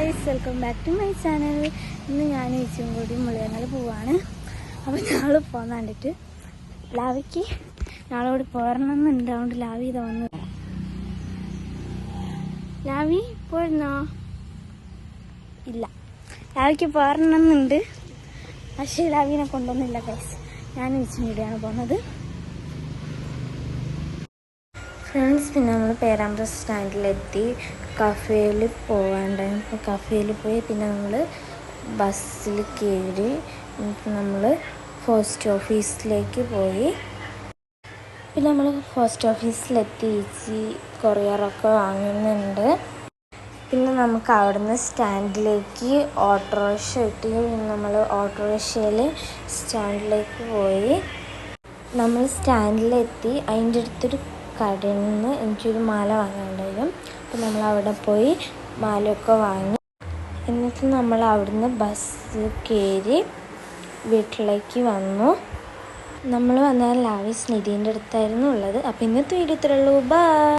Guys, welcome back to my channel. ഇന്ന് ഞാൻ ചേച്ചിയും കൂടി മുളിയങ്ങൾ പോവാണ്. അപ്പോൾ ഞങ്ങൾ പോകാൻ കണ്ടിട്ട് ലാവിക്ക് ഞങ്ങളോട് പോരണമെന്നുണ്ട്. അതുകൊണ്ട് ലാവി ഇത് വന്നു. ലാവി പോയിരുന്നോ? ഇല്ല, ലാവിക്ക് പോരണമെന്നുണ്ട്. പക്ഷേ ലാവിനെ കൊണ്ടൊന്നുമില്ല ഗൈസ്. ഞാൻ ചേച്ചിയും കൂടിയാണ് പോകുന്നത്. ഫ്രണ്ട്സ്, പിന്നെ നമ്മൾ പേരാമ്പ്ര സ്റ്റാൻഡിലെത്തി. കഫേയിൽ പോകാണ്ടായിരുന്നു. അപ്പോൾ കഫേയിൽ പോയി പിന്നെ നമ്മൾ ബസ്സിൽ കയറി. നമ്മൾ പോസ്റ്റ് ഓഫീസിലേക്ക് പോയി. പിന്നെ നമ്മൾ പോസ്റ്റ് ഓഫീസിലെത്തി. കൊറിയറൊക്കെ വാങ്ങുന്നുണ്ട്. പിന്നെ നമുക്ക് അവിടുന്ന് സ്റ്റാൻഡിലേക്ക് ഓട്ടോറിക്ഷ കിട്ടി. നമ്മൾ ഓട്ടോറിക്ഷയിൽ സ്റ്റാൻഡിലേക്ക് പോയി. നമ്മൾ സ്റ്റാൻഡിലെത്തി. അതിൻ്റെ അടുത്തൊരു കടയിൽ നിന്ന് എനിക്കൊരു മാല വാങ്ങാനുണ്ടായിരുന്നു. അപ്പോൾ നമ്മൾ അവിടെ പോയി മാലയൊക്കെ വാങ്ങി. എന്നിട്ട് നമ്മൾ അവിടുന്ന് ബസ് കയറി വീട്ടിലേക്ക് വന്നു. നമ്മൾ വന്നാൽ ലാവി സ്നിധീൻ്റെ അടുത്തായിരുന്നു ഉള്ളത്. അപ്പോൾ ഇന്നത്തെ വീഡിയോ ഇത്രയേ ഉള്ളൂ. ബൈ.